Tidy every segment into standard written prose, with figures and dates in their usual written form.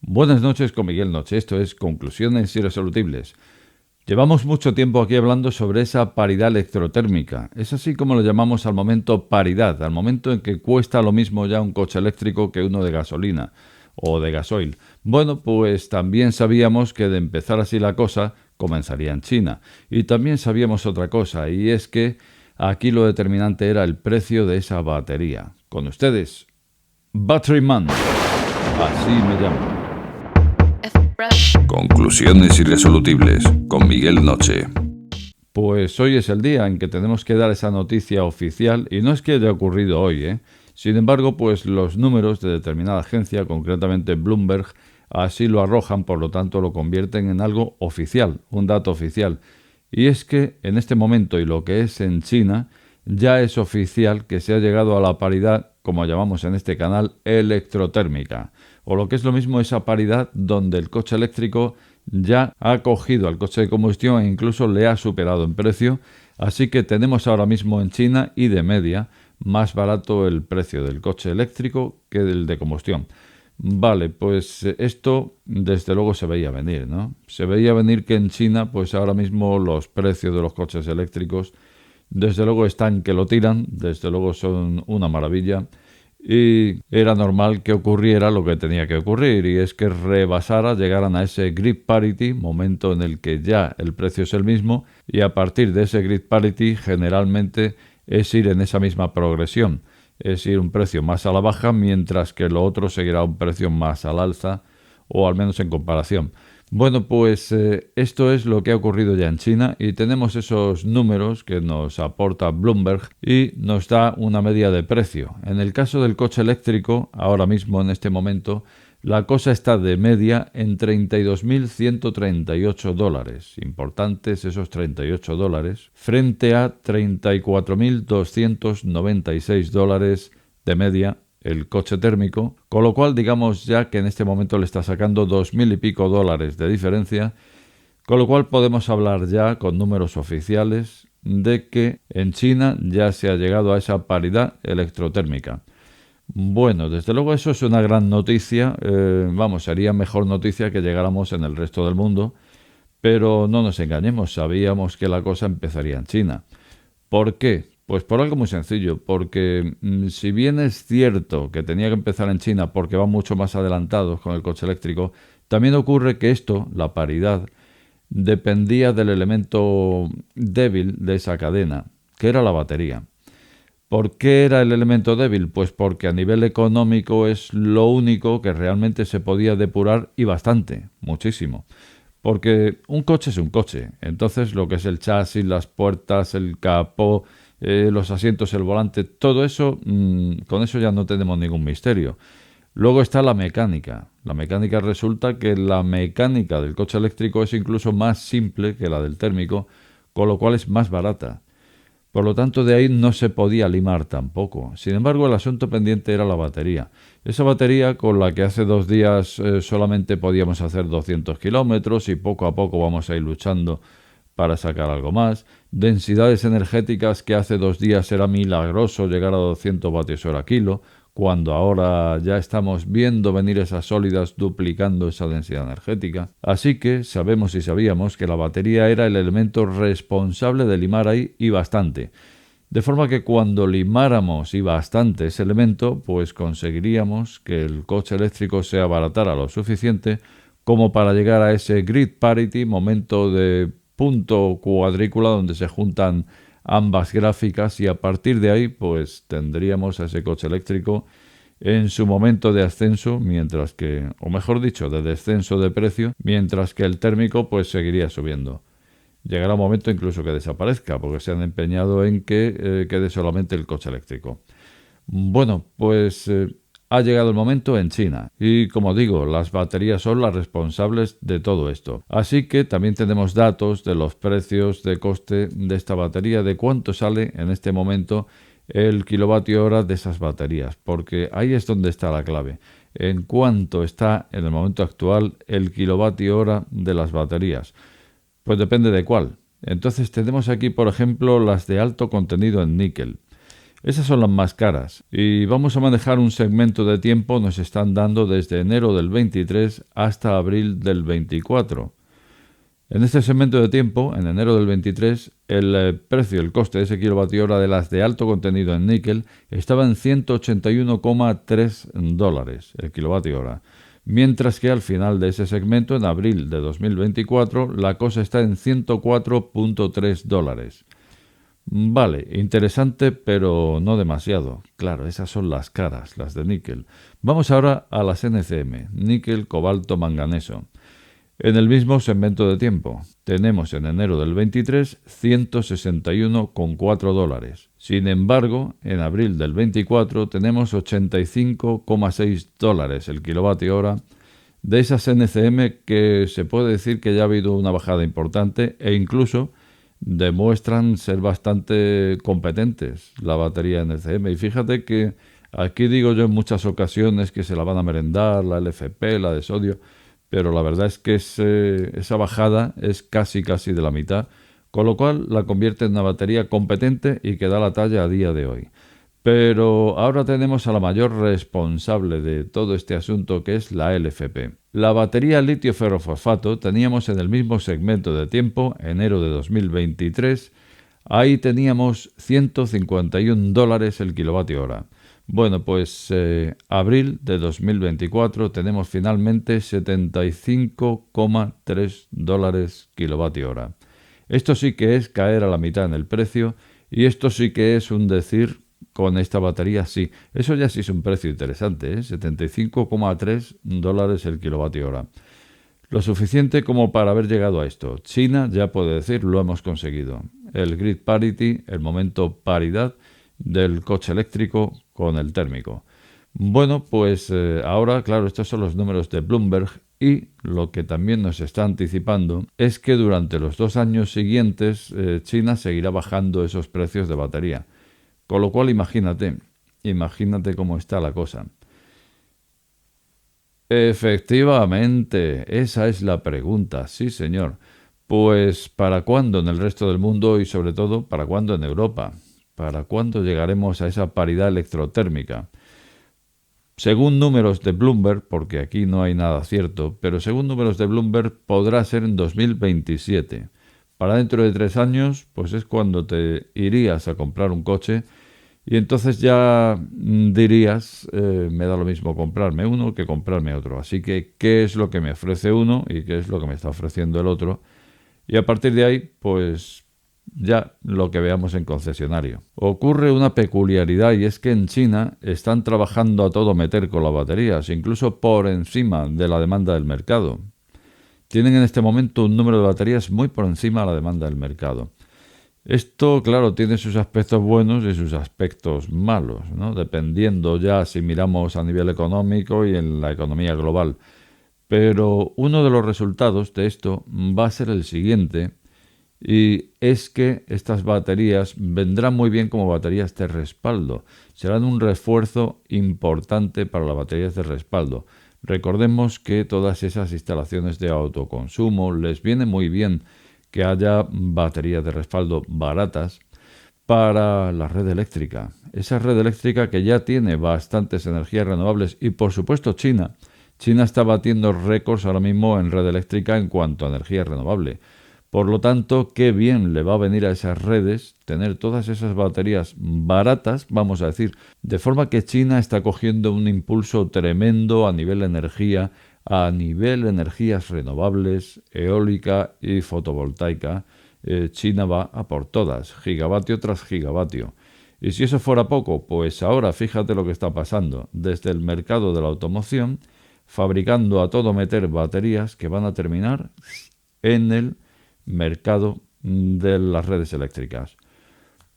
Buenas noches con Miguel Noche, esto es Conclusiones Irresolubles. Llevamos mucho tiempo aquí hablando sobre esa paridad electrotérmica. Es así como lo llamamos al momento paridad, al momento en que cuesta lo mismo ya un coche eléctrico que uno de gasolina o de gasoil. Bueno, pues también sabíamos que de empezar así la cosa comenzaría en China. Y también sabíamos otra cosa, y es que aquí lo determinante era el precio de esa batería. Con ustedes, Batteryman. Así me llamo. Conclusiones Irresolubles con Miguel Noche. Pues hoy es el día en que tenemos que dar esa noticia oficial y no es que haya ocurrido hoy, ¿eh? Sin embargo, pues los números de determinada agencia, concretamente Bloomberg, así lo arrojan, por lo tanto lo convierten en algo oficial, un dato oficial. Y es que en este momento y lo que es en China, ya es oficial que se ha llegado a la paridad, como llamamos en este canal, electrotérmica. O lo que es lo mismo, esa paridad donde el coche eléctrico ya ha cogido al coche de combustión e incluso le ha superado en precio. Así que tenemos ahora mismo en China y de media más barato el precio del coche eléctrico que del de combustión. Vale, pues esto desde luego se veía venir, ¿no? Se veía venir que en China, pues ahora mismo los precios de los coches eléctricos desde luego están que lo tiran, desde luego son una maravilla y era normal que ocurriera lo que tenía que ocurrir y es que llegaran a ese grid parity, momento en el que ya el precio es el mismo y a partir de ese grid parity generalmente es ir en esa misma progresión, es ir un precio más a la baja mientras que lo otro seguirá un precio más al alza o al menos en comparación. Bueno, pues esto es lo que ha ocurrido ya en China y tenemos esos números que nos aporta Bloomberg y nos da una media de precio. En el caso del coche eléctrico, ahora mismo en este momento, la cosa está de media en $32.138. Importantes esos $38 frente a $34.296 de media el coche térmico, con lo cual digamos ya que en este momento le está sacando $2.000 y pico de diferencia, con lo cual podemos hablar ya con números oficiales de que en China ya se ha llegado a esa paridad electrotérmica. Bueno, desde luego eso es una gran noticia, sería mejor noticia que llegáramos en el resto del mundo, pero no nos engañemos, sabíamos que la cosa empezaría en China. ¿Por qué? Pues por algo muy sencillo, porque si bien es cierto que tenía que empezar en China porque van mucho más adelantados con el coche eléctrico, también ocurre que esto, la paridad, dependía del elemento débil de esa cadena, que era la batería. ¿Por qué era el elemento débil? Pues porque a nivel económico es lo único que realmente se podía depurar y bastante, muchísimo. Porque un coche es un coche, entonces lo que es el chasis, las puertas, el capó, los asientos, el volante, todo eso, con eso ya no tenemos ningún misterio. Luego está la mecánica. La mecánica resulta que la mecánica del coche eléctrico es incluso más simple que la del térmico, con lo cual es más barata. Por lo tanto, de ahí no se podía limar tampoco. Sin embargo, el asunto pendiente era la batería. Esa batería con la que hace 2 días solamente podíamos hacer 200 kilómetros y poco a poco vamos a ir luchando para sacar algo más. Densidades energéticas que hace 2 días era milagroso llegar a 200 vatios hora kilo, cuando ahora ya estamos viendo venir esas sólidas duplicando esa densidad energética. Así que sabemos y sabíamos que la batería era el elemento responsable de limar ahí y bastante. De forma que cuando limáramos y bastante ese elemento, pues conseguiríamos que el coche eléctrico se abaratara lo suficiente como para llegar a ese grid parity, momento de punto cuadrícula donde se juntan ambas gráficas y a partir de ahí pues tendríamos a ese coche eléctrico en su momento de ascenso, mientras que, o mejor dicho, de descenso de precio, mientras que el térmico pues seguiría subiendo. Llegará un momento incluso que desaparezca porque se han empeñado en que quede solamente el coche eléctrico. Bueno, pues ha llegado el momento en China y, como digo, las baterías son las responsables de todo esto. Así que también tenemos datos de los precios de coste de esta batería, de cuánto sale en este momento el kilovatio hora de esas baterías, porque ahí es donde está la clave. En cuánto está en el momento actual el kilovatio hora de las baterías. Pues depende de cuál. Entonces tenemos aquí, por ejemplo, las de alto contenido en níquel. Esas son las más caras y vamos a manejar un segmento de tiempo, nos están dando desde enero del 23 hasta abril del 24. En este segmento de tiempo, en enero del 23, el precio, el coste de ese kilovatio hora de las de alto contenido en níquel estaba en 181,3 dólares el kilovatio hora. Mientras que al final de ese segmento, en abril de 2024, la cosa está en 104,3 dólares. Vale, interesante, pero no demasiado. Claro, esas son las caras, las de níquel. Vamos ahora a las NCM, níquel, cobalto, manganeso. En el mismo segmento de tiempo, tenemos en enero del 23 161,4 dólares. Sin embargo, en abril del 24 tenemos 85,6 dólares el kilovatio hora de esas NCM, que se puede decir que ya ha habido una bajada importante e incluso demuestran ser bastante competentes la batería NCM. Y fíjate que aquí digo yo en muchas ocasiones que se la van a merendar, la LFP, la de sodio, pero la verdad es que esa bajada es casi de la mitad, con lo cual la convierte en una batería competente y que da la talla a día de hoy. Pero ahora tenemos a la mayor responsable de todo este asunto, que es la LFP. La batería litio ferrofosfato teníamos en el mismo segmento de tiempo, enero de 2023, ahí teníamos 151 dólares el kilovatio hora. Bueno, pues abril de 2024 tenemos finalmente 75,3 dólares kilovatio hora. Esto sí que es caer a la mitad en el precio y esto sí que es un decir con esta batería sí. Eso ya sí es un precio interesante, 75,3 dólares el kilovatio hora. Lo suficiente como para haber llegado a esto. China ya puede decir, lo hemos conseguido. El grid parity, el momento paridad del coche eléctrico con el térmico. Bueno, pues ahora, claro, estos son los números de Bloomberg y lo que también nos está anticipando es que durante los 2 años siguientes China seguirá bajando esos precios de batería. Con lo cual, imagínate cómo está la cosa. Efectivamente, esa es la pregunta, sí señor. Pues ¿para cuándo en el resto del mundo y sobre todo para cuándo en Europa? ¿Para cuándo llegaremos a esa paridad electrotérmica? Según números de Bloomberg, porque aquí no hay nada cierto, pero según números de Bloomberg podrá ser en 2027. Para dentro de 3 años, pues es cuando te irías a comprar un coche y entonces ya dirías, me da lo mismo comprarme uno que comprarme otro. Así que, ¿qué es lo que me ofrece uno y qué es lo que me está ofreciendo el otro? Y a partir de ahí, pues ya lo que veamos en concesionario. Ocurre una peculiaridad y es que en China están trabajando a todo meter con las baterías, incluso por encima de la demanda del mercado. Tienen en este momento un número de baterías muy por encima de la demanda del mercado. Esto, claro, tiene sus aspectos buenos y sus aspectos malos, ¿no? Dependiendo ya si miramos a nivel económico y en la economía global. Pero uno de los resultados de esto va a ser el siguiente, y es que estas baterías vendrán muy bien como baterías de respaldo. Serán un refuerzo importante para las baterías de respaldo. Recordemos que todas esas instalaciones de autoconsumo les viene muy bien que haya baterías de respaldo baratas para la red eléctrica. Esa red eléctrica que ya tiene bastantes energías renovables y por supuesto China está batiendo récords ahora mismo en red eléctrica en cuanto a energía renovable. Por lo tanto, qué bien le va a venir a esas redes tener todas esas baterías baratas, vamos a decir, de forma que China está cogiendo un impulso tremendo a nivel energía, a nivel energías renovables, eólica y fotovoltaica. China va a por todas, gigavatio tras gigavatio. Y si eso fuera poco, pues ahora fíjate lo que está pasando desde el mercado de la automoción, fabricando a todo meter baterías que van a terminar en el mercado de las redes eléctricas.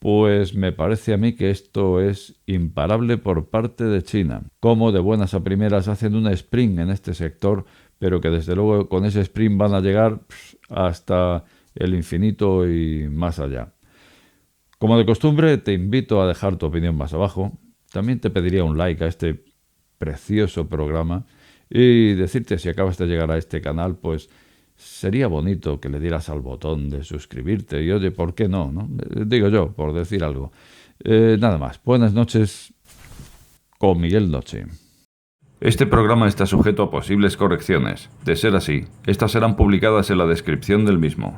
Pues me parece a mí que esto es imparable por parte de China. Como de buenas a primeras hacen un sprint en este sector, pero que desde luego con ese sprint van a llegar hasta el infinito y más allá. Como de costumbre, te invito a dejar tu opinión más abajo. También te pediría un like a este precioso programa y decirte, si acabas de llegar a este canal, pues sería bonito que le dieras al botón de suscribirte y oye, ¿por qué no? Digo yo, por decir algo. Nada más. Buenas noches con Miguel Noche. Este programa está sujeto a posibles correcciones. De ser así, estas serán publicadas en la descripción del mismo.